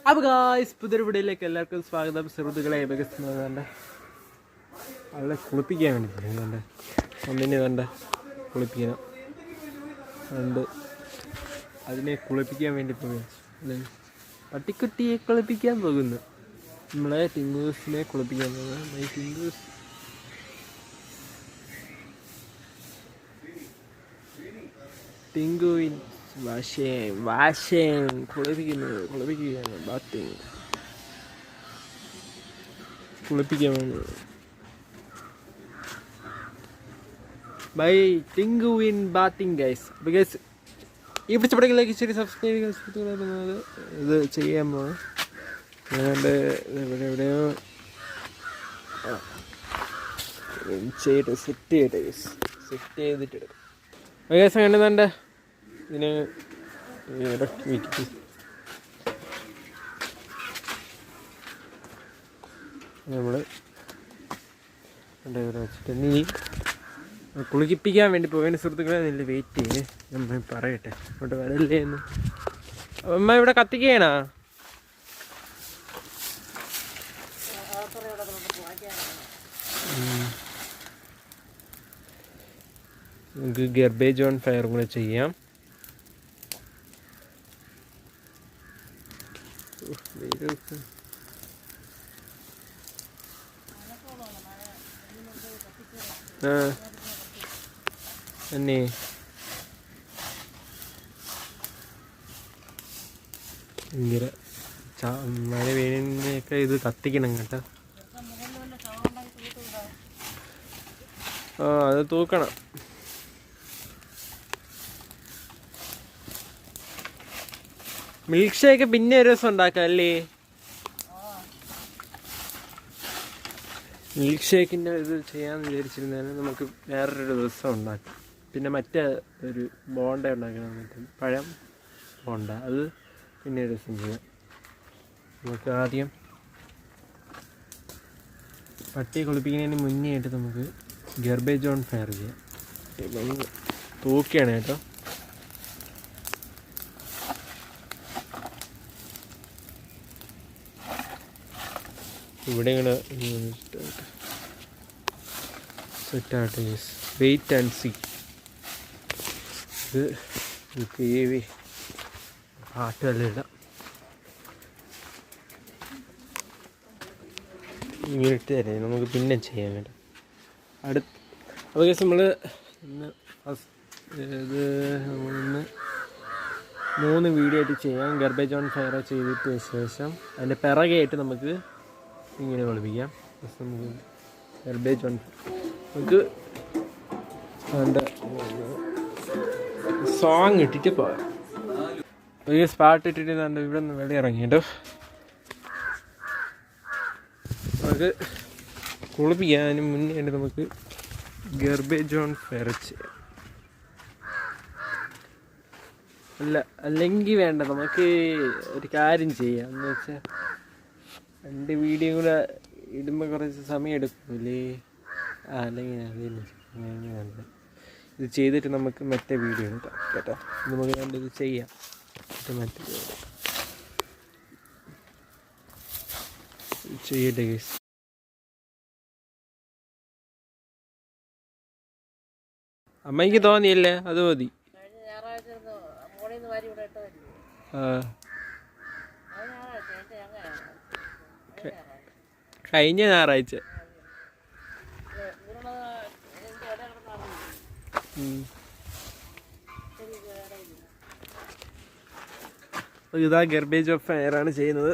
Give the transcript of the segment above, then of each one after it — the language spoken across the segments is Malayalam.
അപ്പോൾ ഗായ്സ് പുതിയൊരു വീഡിയോയിലേക്ക് എല്ലാവർക്കും സ്വാഗതം. സുഹൃത്തുക്കളെ ഏകദേശം അവളെ കുളിപ്പിക്കാൻ വേണ്ടി പോകുന്നുണ്ട്. ഒന്നിനെ കണ്ട കുളിപ്പിക്കണം ഉണ്ട്, അതിനെ കുളിപ്പിക്കാൻ വേണ്ടി പോകുന്നു. പട്ടിക്കുട്ടിയെ കുളിപ്പിക്കാൻ പോകുന്നു. നമ്മളെ ടിങ്കൂസിനെ കുളിപ്പിക്കാൻ പോകുന്നത്. മൈ ടിങ്കൂസ് ടിങ്കുവിൻ വാശേൻ കുളിപ്പിക്കുകയാണ്. ബാത്തിങ് കുളിപ്പിക്കാൻ പോകുന്നത് ബൈ ടിങ്കുവിൻ ബാത്തിങ് ഗൈസ്. അപ്പോൾ ഗൈസ് ഈ പിടിച്ചപ്പടങ്ങളിലേക്ക് ശരി സബ്സ്ക്രൈബ് ചെയ്യുന്നത് ഇത് ചെയ്യാൻ പോകുന്നത്. അതുകൊണ്ട് എവിടെയോ ചെയ്തിട്ട് സെറ്റ് ചെയ്തിട്ട് ഗൈസ് സെറ്റ് ചെയ്തിട്ട് എടുക്കും. ഗൈസ് അങ്ങനെ തന്നെ ഇതിന് നമ്മൾ വെച്ചിട്ട് ഇനി കുളിപ്പിക്കാൻ വേണ്ടി പോയതിന് സുഹൃത്തുക്കളെ നല്ല വെയിറ്റ് ചെയ്യേ. നമ്മൾ പറയട്ടെ അങ്ങോട്ട് വരല്ലേ എന്ന്. അമ്മ ഇവിടെ കത്തിക്കണാ? നമുക്ക് ഗർബേജ് ഓൺ ഫയർ കൂടെ ചെയ്യാം. തന്നെ ഭയങ്കര മഴ വീണിനൊക്കെ ഇത് കത്തിക്കണം കേട്ടോ. അത് തൂക്കണം. മിൽക്ക് ഷേക്ക് പിന്നെ ഒരു ദിവസം ഉണ്ടാക്കാം അല്ലേ? മിൽക്ക് ഷേക്കിൻ്റെ ഇത് ചെയ്യാമെന്ന് വിചാരിച്ചിരുന്നാലും നമുക്ക് വേറൊരു ദിവസം ഉണ്ടാക്കാം. പിന്നെ മറ്റേ ഒരു ബോണ്ട ഉണ്ടാക്കണം, മറ്റേ പഴം ബോണ്ട, അത് പിന്നെ ഒരു ദിവസം ചെയ്യാം. നമുക്ക് ആദ്യം പട്ടിയെ കുളിപ്പിക്കുന്നതിന് മുന്നേ ആയിട്ട് നമുക്ക് ഗർബേജ് ഓൺ ഫയർ ചെയ്യാം. ഇപ്പം തൂക്കിയാണ് കേട്ടോ. ഇവിടെ ഇങ്ങനെ സെറ്റാകട്ടെ. Wait and see. ഇത് കേവി പാട്ടെല്ലാം ഇടാം. ഇങ്ങനെ ഇട്ട് തരാം, നമുക്ക് പിന്നെ ചെയ്യാൻ വേണ്ടി അപ്പോൾ കേസ് നമ്മൾ ഇന്ന് ഇത് നമ്മളിന്ന് 3 വീഡിയോ ആയിട്ട് ചെയ്യാം. ഗർബേജ് ഓൺ ഫയർ ചെയ്തിട്ട് ശേഷം അതിൻ്റെ പിറകെയായിട്ട് നമുക്ക് ഇങ്ങനെ കുളിപ്പിക്കാം. നമുക്ക് ഗർബേജ് ഓൺ നമുക്ക് അതിൻ്റെ സോങ് ഇട്ടിട്ട് പോകാം. ഈ സ്പാട്ട് ഇട്ടിട്ട് ഇവിടെ നിന്ന് വെളി ഇറങ്ങിട്ടോ. നമുക്ക് കുളിപ്പിക്കാനും മുന്നേ നമുക്ക് ഗർബേജ് ഓൺ ഫയർ ചെയ്യാം. അല്ലെങ്കിൽ വേണ്ട, നമുക്ക് ഒരു കാര്യം ചെയ്യാം. എന്ന് വെച്ചാൽ 2 വീഡിയോ കൂടെ ഇടുമ്പോൾ കുറച്ച് സമയം എടുക്കില്ലേ? അല്ലെങ്കിൽ വേണ്ട, ഇത് ചെയ്തിട്ട് നമുക്ക് മറ്റേ വീഡിയോ എടുക്കാം കേട്ടോ. നമുക്ക് ഇത് ചെയ്യാം. മറ്റേ ചെയ്യട്ടെ ഗൈസ്. അമ്മയ്ക്ക് തോന്നിയല്ലേ അത് മതി. കഴിഞ്ഞ ഞായറാഴ്ച ഇതാ ഗർബേജ് ഓഫ് ഫയറാണ് ചെയ്യുന്നത്.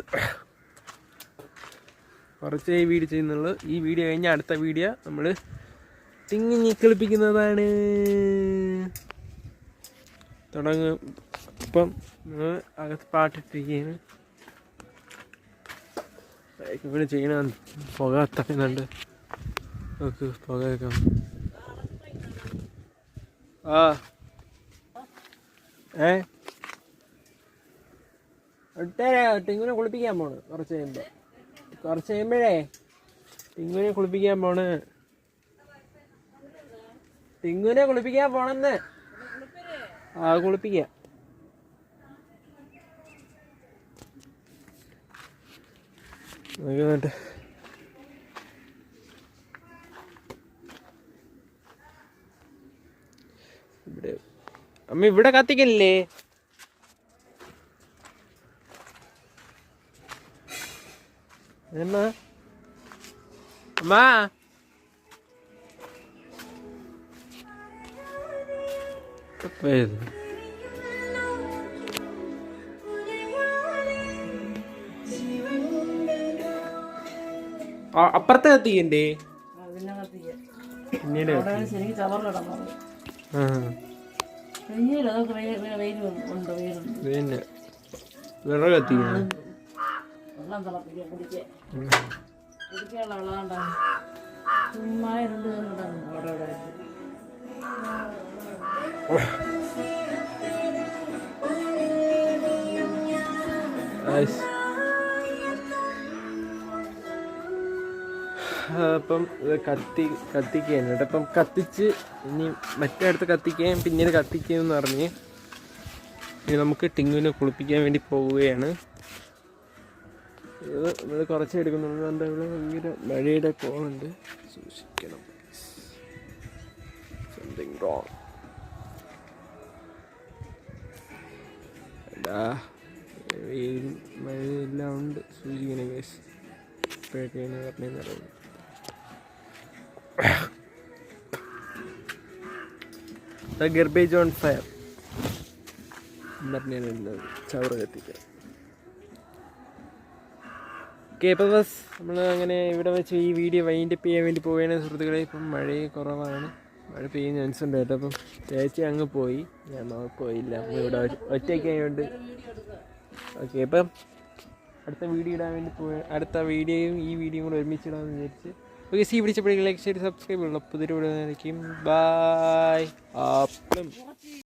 കുറച്ച് ഈ വീഡിയോ ചെയ്യുന്നുള്ളൂ. ഈ വീഡിയോ കഴിഞ്ഞാൽ അടുത്ത വീഡിയോ നമ്മൾ തിങ്ങി കളിപ്പിക്കുന്നതാണ്. തുടങ്ങും. ഇപ്പം അകത്ത് പാട്ടിട്ടിരിക്കുകയാണ്. ഇവിടെ ചെയ്യണം. പുക തട്ടുന്നുണ്ട്. നോക്ക് പുക വെക്കാം. ടിങ്കുനെ കുളിപ്പിക്കാൻ പോണ്. കുറച്ച് കഴിയുമ്പോഴേ ടിങ്കുനെ കുളിപ്പിക്കാൻ പോണ്. ടിങ്കുനെ കുളിപ്പിക്കാൻ പോണെന്ന്. കുളിപ്പിക്കാം. എന്നിട്ട് ഇവിടെ അമ്മ ഇവിടെ കത്തിക്കല്ലേ? അമ്മ അമ്മ അപ്പുറത്ത് കത്തിക്കണ്ടേ? പിന്നീട് പിന്നെ വിറക് കത്തിക്കണം. അപ്പം കത്തിക്കുകയാണ് കേട്ടോ. അപ്പം കത്തിച്ച് ഇനി മറ്റേ അടുത്ത് കത്തിക്കുകയും പിന്നീട് കത്തിക്കുകയെന്ന് പറഞ്ഞ് ഇനി നമുക്ക് ടിങ്കുവിനെ കുളിപ്പിക്കാൻ വേണ്ടി പോവുകയാണ്. ഇത് കുറച്ച് എടുക്കുന്നുണ്ട്. എന്താ ഇവിടെ ഭയങ്കര മഴയുടെ കോളുണ്ട്, സൂക്ഷിക്കണം. Something wrong. മഴയെല്ലാം ഉണ്ട്, സൂക്ഷിക്കണം ഗൈസ്. ഇപ്പോഴൊക്കെയാണ് പറഞ്ഞതെന്ന് പറയുന്നത്. ഗർബേജ് ഓൺ ഫയർ പറഞ്ഞാണ് ചവറ് കത്തിക്കുക. ഓക്കെ, ഇപ്പം ബസ് നമ്മൾ അങ്ങനെ ഇവിടെ വെച്ച് ഈ വീഡിയോ വൈൻഡപ്പ് ചെയ്യാൻ വേണ്ടി പോവുകയാണ് സുഹൃത്തുക്കളെ. ഇപ്പം മഴ കുറവാണ്, മഴ പെയ്യുന്ന ചാൻസ് ഉണ്ട് കേട്ടോ. അപ്പം ചേച്ചി അങ്ങ് പോയി, ഞാൻ പോയില്ല. അപ്പം ഇവിടെ ഒറ്റയ്ക്കായതുകൊണ്ട് ഓക്കെ. ഇപ്പം അടുത്ത വീഡിയോ ഇടാൻ വേണ്ടി അടുത്ത വീഡിയോയും ഈ വീഡിയോയും കൂടെ ഒരുമിച്ചിടാമെന്ന് വിചാരിച്ച്. ഓക്കെ, സി പിടിച്ചപ്പോഴേക്കും ലൈക്ക് ചെയ്ത് സബ്സ്ക്രൈബ് ചെയ്യണം. പുതിയൊരു വീഡിയോ ആയിരിക്കും. ബൈ.